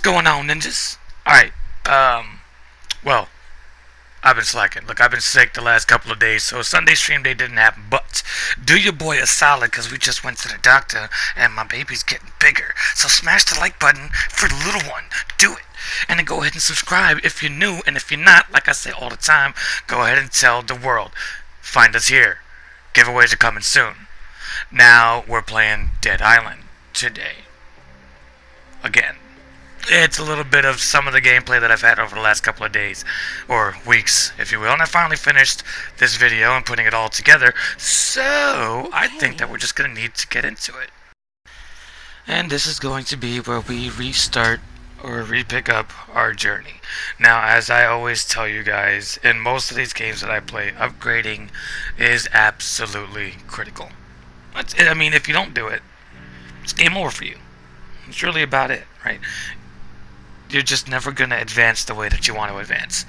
going on, ninjas? Alright, well, I've been slacking. Look, I've been sick the last couple of days, so Sunday stream day didn't happen, but do your boy a solid, because we just went to the doctor, and my baby's getting bigger. So smash the like button for the little one. Do it. And then go ahead and subscribe if you're new, and if you're not, like I say all the time, go ahead and tell the world. Find us here. Giveaways are coming soon. Now, we're playing Dead Island today. Again. It's a little bit of some of the gameplay that I've had over the last couple of days, or weeks, if you will, and I finally finished this video and putting it all together, so I think that we're just going to need to get into it. And this is going to be where we restart or re-pick up our journey. Now, as I always tell you guys, in most of these games that I play, upgrading is absolutely critical. I mean, if you don't do it, it's game over for you. It's really about it, right? You're just never going to advance the way that you want to advance.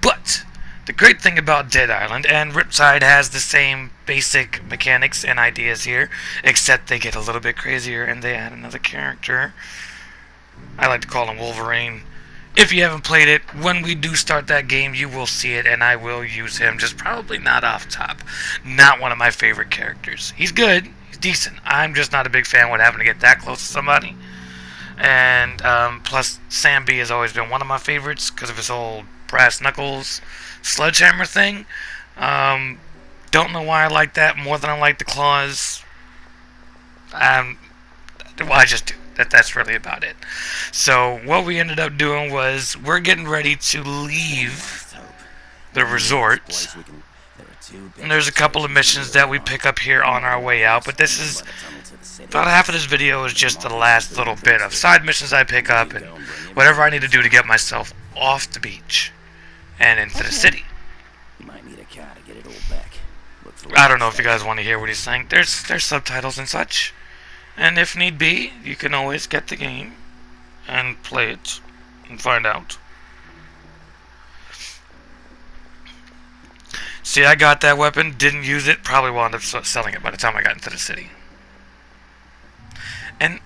But the great thing about Dead Island, and Riptide has the same basic mechanics and ideas here, except they get a little bit crazier and they add another character. I like to call him Wolverine. If you haven't played it, when we do start that game, you will see it, and I will use him, just probably not off top. Not one of my favorite characters. He's good. He's decent. I'm just not a big fan with having to get that close to somebody. And plus Sam B has always been one of my favorites because of his whole brass knuckles sledgehammer thing. Don't know why I like that more than I like the claws. Well, I just do. That's really about it. So what we ended up doing was we're getting ready to leave the resort. And there's a couple of missions that we pick up here on our way out, but this is about half of this video is just the last little bit of side missions I pick up and whatever I need to do to get myself off the beach and into the city. I don't know if you guys want to hear what he's saying. There's subtitles and such, and if need be, you can always get the game and play it and find out. See, I got that weapon, didn't use it, probably wound up selling it by the time I got into the city. And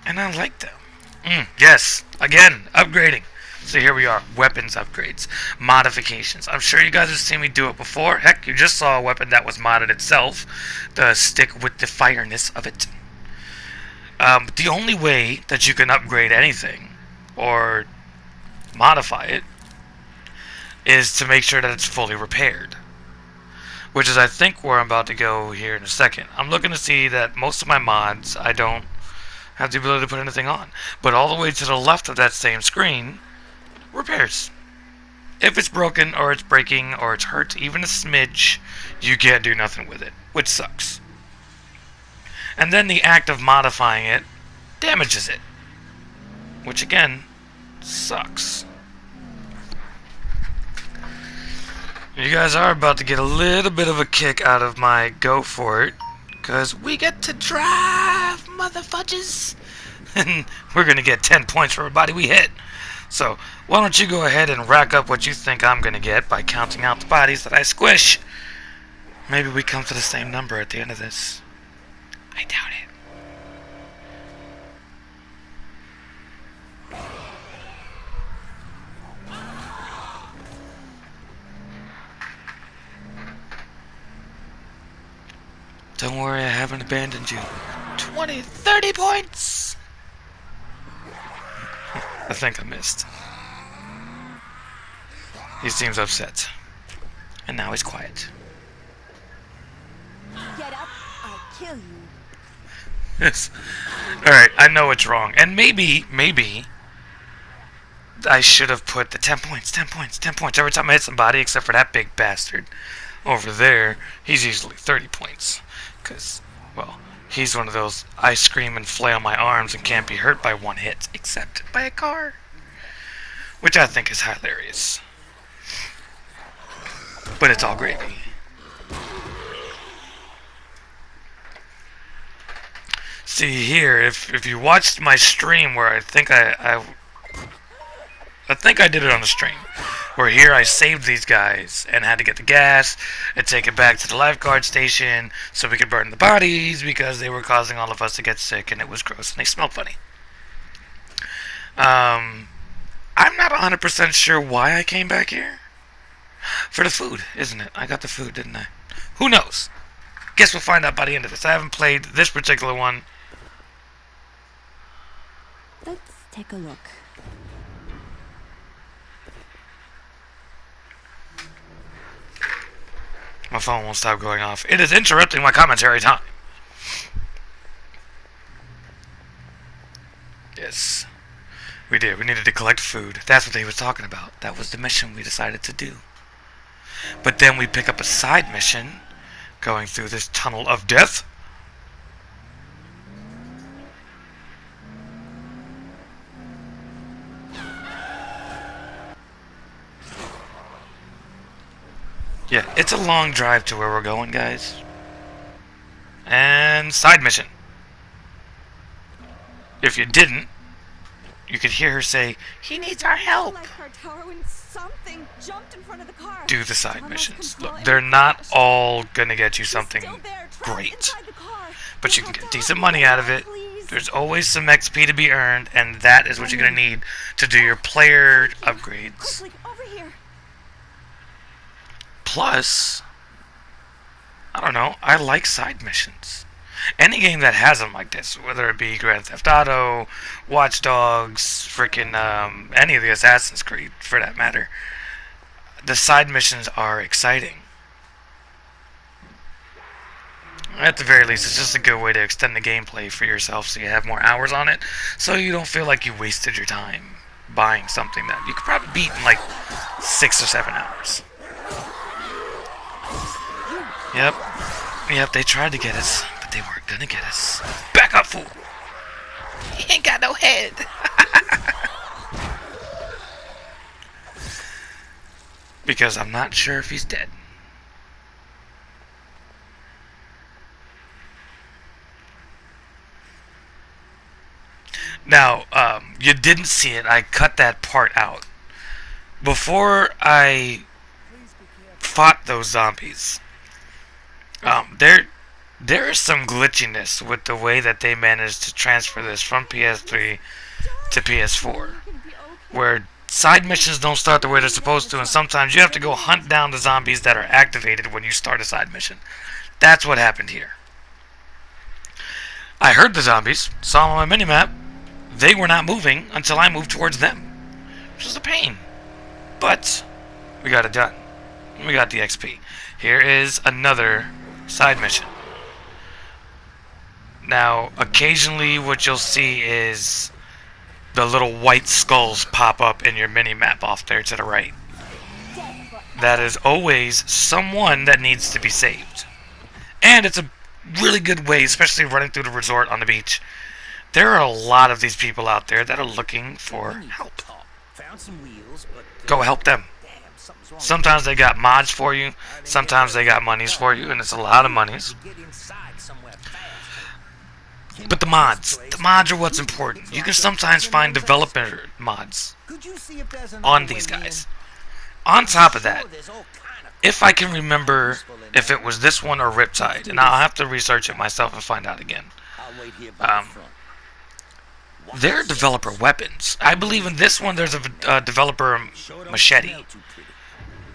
I like them. Yes, again, upgrading. So here we are, weapons upgrades, modifications. I'm sure you guys have seen me do it before. Heck, you just saw a weapon that was modded itself, the stick with the fireness of it. The only way that you can upgrade anything, or modify it, is to make sure that it's fully repaired. Which is, I think, where I'm about to go here in a second. I'm looking to see that most of my mods, I don't have the ability to put anything on. But all the way to the left of that same screen, repairs. If it's broken, or it's breaking, or it's hurt, even a smidge, you can't do nothing with it, which sucks. And then the act of modifying it damages it, which again, sucks. You guys are about to get a little bit of a kick out of my go for it, because we get to drive, motherfudges! And we're going to get 10 points for everybody we hit. So, why don't you go ahead and rack up what you think I'm going to get by counting out the bodies that I squish. Maybe we come to the same number at the end of this. I doubt it. Don't worry, I haven't abandoned you. 20, 30 points! I think I missed. He seems upset. And now he's quiet. Get up, I'll kill you. Yes. Alright, I know it's wrong. And maybe, I should have put the 10 points, 10 points, 10 points every time I hit somebody, except for that big bastard over there. He's usually 30 points. Because, well, he's one of those I scream and flail my arms and can't be hurt by one hit, except by a car. Which I think is hilarious. But it's all gravy. See here, if you watched my stream where I think I did it on the stream, where here I saved these guys and had to get the gas and take it back to the lifeguard station so we could burn the bodies because they were causing all of us to get sick and it was gross and they smelled funny. Um, I'm not 100% sure why I came back here. For the food, isn't it? I got the food, didn't I? Who knows? Guess we'll find out by the end of this. I haven't played this particular one. Let's take a look. My phone won't stop going off. It is interrupting my commentary time. Yes. We did. We needed to collect food. That's what they were talking about. That was the mission we decided to do. But then we pick up a side mission going through this tunnel of death. Yeah, it's a long drive to where we're going, guys. And side mission. If you didn't, you could hear her say, "He needs our help." Something jumped in front of the car. Do the side missions. Look, they're not all gonna get you something great, but you can get decent money out of it. There's always some XP to be earned, and that is what you're gonna need to do your player upgrades. Plus, I don't know, I like side missions. Any game that has them like this, whether it be Grand Theft Auto, Watch Dogs, freaking any of the Assassin's Creed, for that matter, the side missions are exciting. At the very least, it's just a good way to extend the gameplay for yourself so you have more hours on it, so you don't feel like you wasted your time buying something that you could probably beat in like 6 or 7 hours. Yep, they tried to get us, but they weren't gonna get us. Back up, fool! He ain't got no head! Because I'm not sure if he's dead. Now, you didn't see it. I cut that part out. Before I fought those zombies, there is some glitchiness with the way that they managed to transfer this from PS3 to PS4, where side missions don't start the way they're supposed to, and sometimes you have to go hunt down the zombies that are activated when you start a side mission. That's what happened here. I heard the zombies, saw them on my minimap. They were not moving until I moved towards them, which was a pain. But we got it done. We got the XP. Here is another side mission. Now, occasionally what you'll see is the little white skulls pop up in your mini-map off there to the right. That is always someone that needs to be saved. And it's a really good way, especially running through the resort on the beach. There are a lot of these people out there that are looking for help. Go help them. Sometimes they got mods for you, sometimes they got monies for you, and it's a lot of monies. But the mods are what's important. You can sometimes find developer mods on these guys. On top of that, if I can remember if it was this one or Riptide, and I'll have to research it myself and find out again. They're developer weapons. I believe in this one there's a developer machete,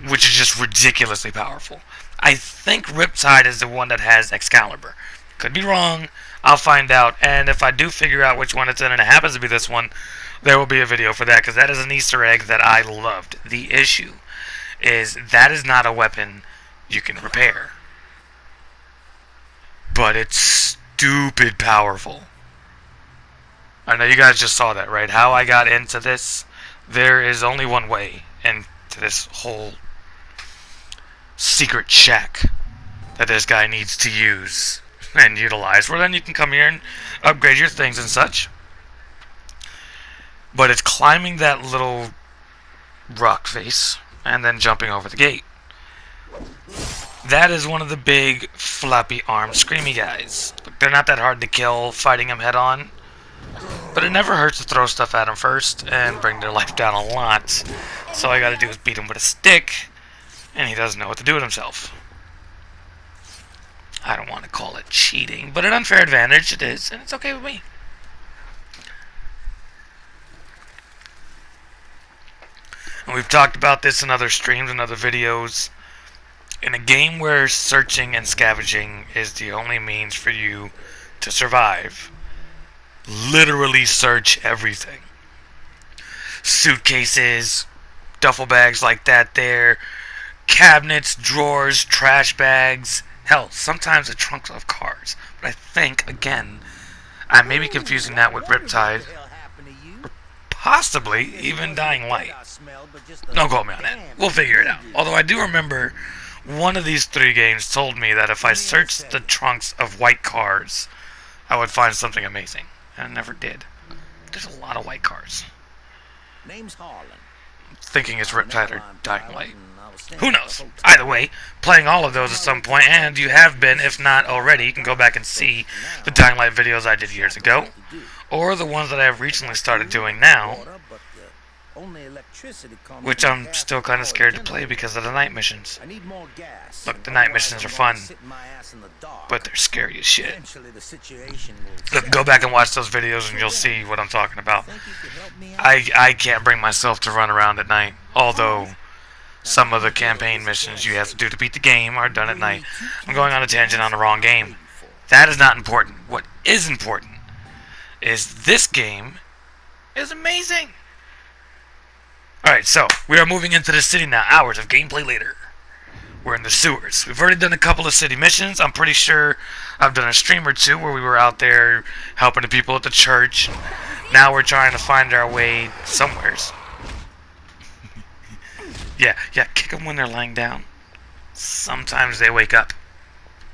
which is just ridiculously powerful. I think Riptide is the one that has Excalibur. Could be wrong. I'll find out, and if I do figure out which one it's in and it happens to be this one, there will be a video for that, because that is an Easter egg that I loved. The issue is that is not a weapon you can repair, but it's stupid powerful. I know you guys just saw that, right? How I got into this. There is only one way into this whole secret shack that this guy needs to use and utilize, where then you can come here and upgrade your things and such. But it's climbing that little rock face and then jumping over the gate. That is one of the big floppy armed screamy guys. They're not that hard to kill fighting them head on, but it never hurts to throw stuff at them first and bring their life down a lot. So all I gotta do is beat him with a stick, and he doesn't know what to do with himself. I don't want to call it cheating, but an unfair advantage it is, and it's okay with me. And we've talked about this in other streams and other videos. In a game where searching and scavenging is the only means for you to survive, literally search everything. Suitcases, duffel bags like that there, cabinets, drawers, trash bags, hell, sometimes the trunks of cars. But I think, again, I may be confusing that with Riptide, or possibly even Dying Light. Don't quote me on that. We'll figure it out. Although I do remember one of these three games told me that if I searched the trunks of white cars, I would find something amazing. And I never did. There's a lot of white cars. Name's Harlan. Thinking it's Riptide or Dying Light. Who knows? Either way, playing all of those at some point, and you have been, if not already, you can go back and see the Dying Light videos I did years ago, or the ones that I have recently started doing now, which I'm still kind of scared to play because of the night missions. Look, the night missions are fun, but they're scary as shit. Look, go back and watch those videos and you'll see what I'm talking about. I can't bring myself to run around at night, although some of the campaign missions you have to do to beat the game are done at night. I'm going on a tangent on the wrong game. That is not important. What is important is this game is amazing. Alright, so we are moving into the city now. Hours of gameplay later. We're in the sewers. We've already done a couple of city missions. I'm pretty sure I've done a stream or two where we were out there helping the people at the church. Now we're trying to find our way somewheres. Yeah, kick them when they're lying down. Sometimes they wake up.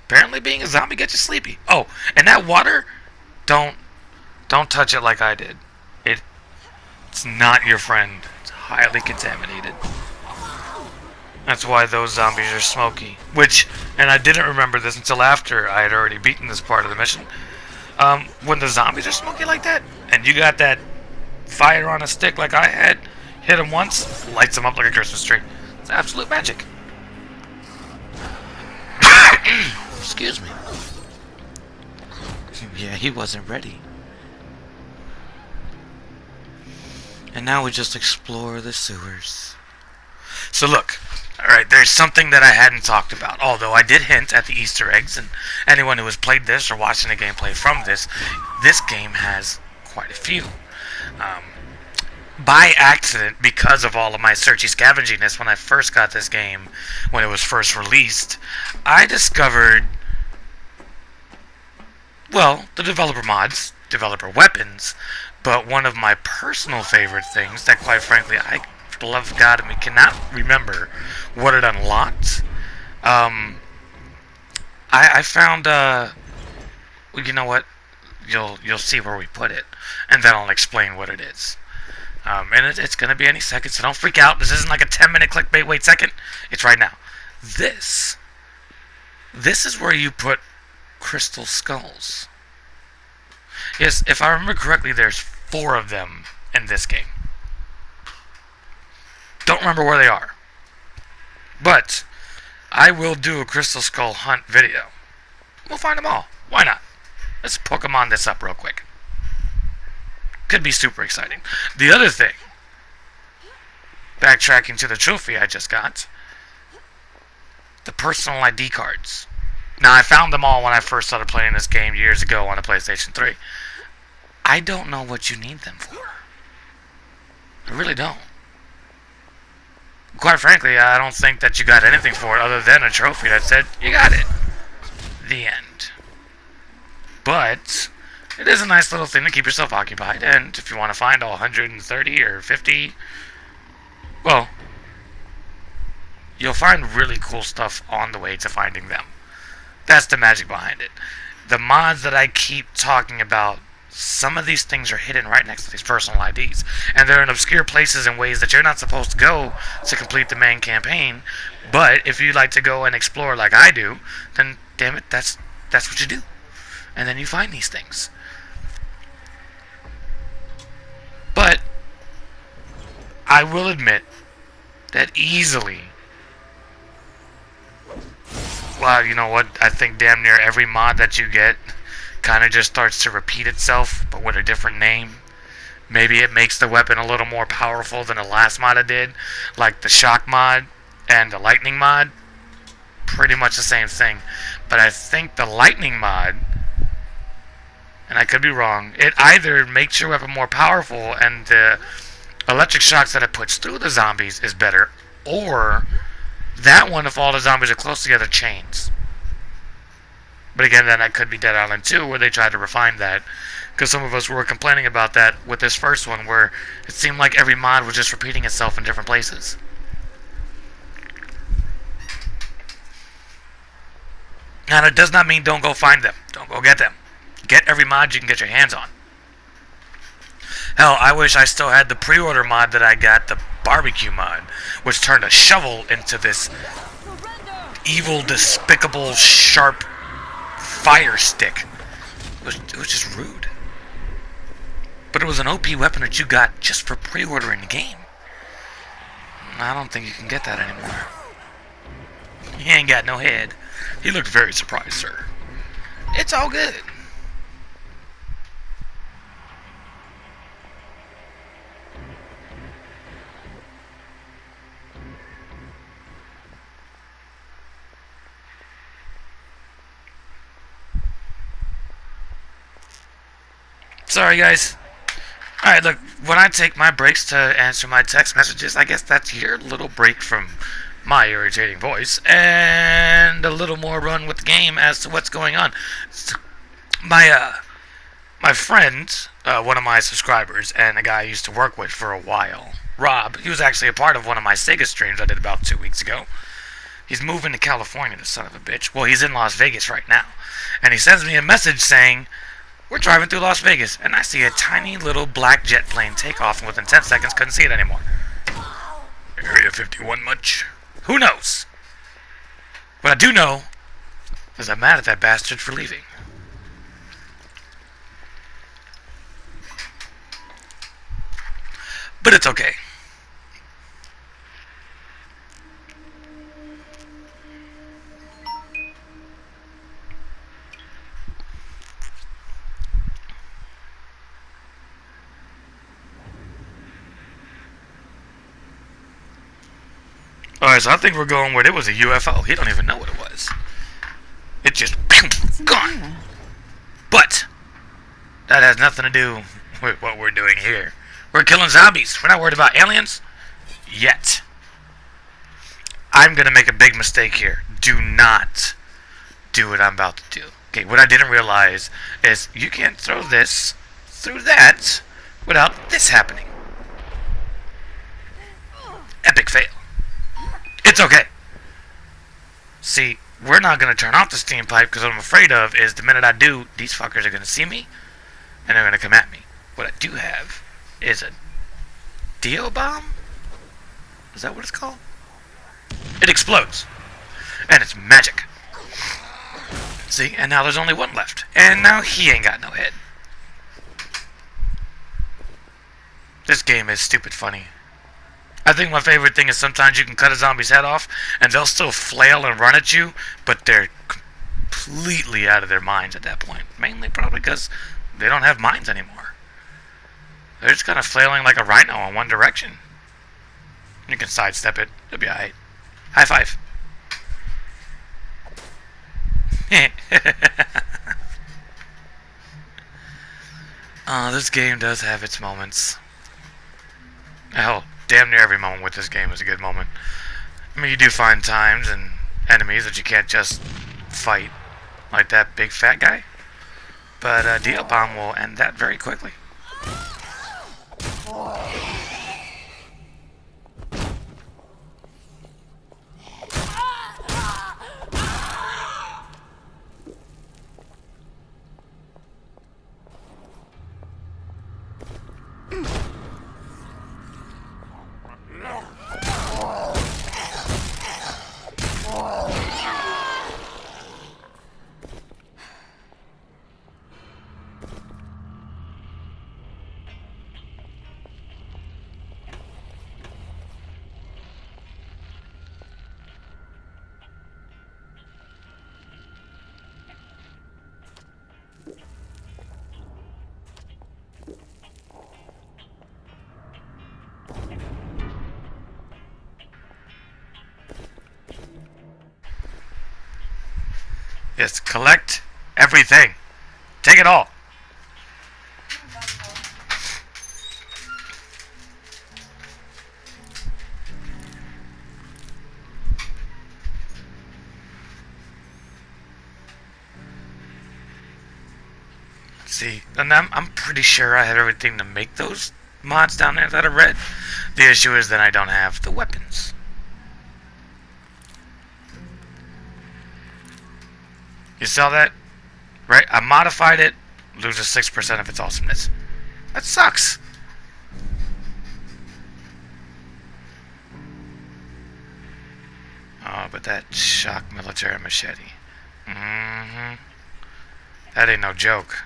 Apparently being a zombie gets you sleepy. Oh, and that water, don't touch it like I did. It's not your friend. It's highly contaminated. That's why those zombies are smoky. Which, and I didn't remember this until after I had already beaten this part of the mission. When the zombies are smoky like that, and you got that fire on a stick like I had, hit them once, lights them up like a Christmas tree. It's absolute magic. Excuse me. Yeah, he wasn't ready. And now we just explore the sewers. So look, alright, there's something that I hadn't talked about. Although I did hint at the Easter eggs, and anyone who has played this or watching the gameplay from this game has quite a few. By accident, because of all of my searchy scavenginess when I first got this game, when it was first released, I discovered, well, the developer mods, developer weapons, but one of my personal favorite things that, quite frankly, I, for the love of God, I cannot remember what it unlocked. I found, well, you know what? You'll see where we put it, and then I'll explain what it is. And it's gonna be any second, so don't freak out. This isn't like a 10-minute clickbait. Wait a second. It's right now. This is where you put crystal skulls. Yes, if I remember correctly, there's 4 of them in this game. Don't remember where they are. But I will do a crystal skull hunt video. We'll find them all. Why not? Let's Pokemon this up real quick. Could be super exciting. The other thing, backtracking to the trophy I just got, the personal ID cards. Now, I found them all when I first started playing this game years ago on the PlayStation 3. I don't know what you need them for. I really don't. Quite frankly, I don't think that you got anything for it other than a trophy that said, you got it. The end. But it is a nice little thing to keep yourself occupied, and if you want to find all 130 or 50, well, you'll find really cool stuff on the way to finding them. That's the magic behind it. The mods that I keep talking about, some of these things are hidden right next to these personal IDs, and they're in obscure places in ways that you're not supposed to go to complete the main campaign, but if you like to go and explore like I do, then damn it, that's what you do. And then you find these things. But I will admit that easily, well, you know what, I think damn near every mod that you get kind of just starts to repeat itself, but with a different name. Maybe it makes the weapon a little more powerful than the last mod it did, like the shock mod and the lightning mod. Pretty much the same thing. But I think the lightning mod, and I could be wrong, it either makes your weapon more powerful and the electric shocks that it puts through the zombies is better, or that one, if all the zombies are close together, chains. But again, then that could be Dead Island 2, where they tried to refine that. Because some of us were complaining about that with this first one, where it seemed like every mod was just repeating itself in different places. And it does not mean don't go find them. Don't go get them. Get every mod you can get your hands on. Hell, I wish I still had the pre-order mod that I got, the barbecue mod, which turned a shovel into this evil, despicable, sharp fire stick. It was just rude. But it was an OP weapon that you got just for pre-ordering the game. I don't think you can get that anymore. He ain't got no head. He looked very surprised, sir. It's all good. Sorry, guys. Alright, look, when I take my breaks to answer my text messages, I guess that's your little break from my irritating voice, and a little more run with the game as to what's going on. My friend, one of my subscribers, and a guy I used to work with for a while, Rob, he was actually a part of one of my Sega streams I did about 2 weeks ago. He's moving to California, the son of a bitch. Well, he's in Las Vegas right now. And he sends me a message saying, we're driving through Las Vegas, and I see a tiny little black jet plane take off, and within 10 seconds, couldn't see it anymore. Area 51 much? Who knows? What I do know is I'm mad at that bastard for leaving. But it's okay. Alright, so I think we're going where it was a UFO. He don't even know what it was. It just, gone. But that has nothing to do with what we're doing here. We're killing zombies. We're not worried about aliens yet. I'm going to make a big mistake here. Do not do what I'm about to do. Okay, what I didn't realize is you can't throw this through that without this happening. Epic fail. It's okay. See, we're not going to turn off the steam pipe because what I'm afraid of is the minute I do, these fuckers are going to see me and they're going to come at me. What I do have is a Dio bomb? Is that what it's called? It explodes. And it's magic. See, and now there's only one left. And now he ain't got no head. This game is stupid funny. I think my favorite thing is sometimes you can cut a zombie's head off and they'll still flail and run at you, but they're completely out of their minds at that point. Mainly probably because they don't have minds anymore. They're just kind of flailing like a rhino in one direction. You can sidestep it. It'll be alright. High five. This game does have its moments. Hell, damn near every moment with this game is a good moment. I mean, you do find times and enemies that you can't just fight, like that big fat guy. But Dio Bomb will end that very quickly. Yes, collect everything. Take it all. See, and I'm pretty sure I have everything to make those mods down there that are red. The issue is that I don't have the weapons. You saw that? Right? I modified it, loses 6% of its awesomeness. That sucks. Oh, but that shock military machete. Mm-hmm. That ain't no joke.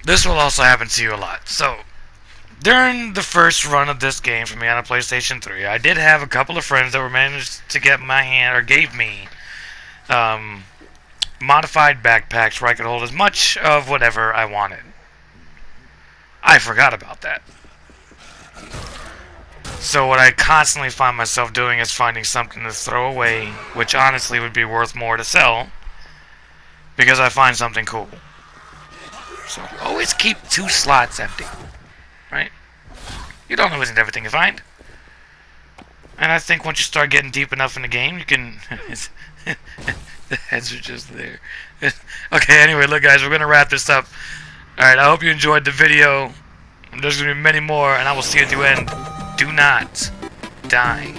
This will also happen to you a lot. So, during the first run of this game for me on a PlayStation 3, I did have a couple of friends that were managed to get my hand, or gave me, modified backpacks where I could hold as much of whatever I wanted. I forgot about that. So what I constantly find myself doing is finding something to throw away, which honestly would be worth more to sell, because I find something cool. So always keep 2 slots empty, right? You don't always need everything you find. And I think once you start getting deep enough in the game, you can... the heads are just there. Okay, anyway, look guys, we're going to wrap this up. Alright, I hope you enjoyed the video. There's going to be many more, and I will see you at the end. Do not die.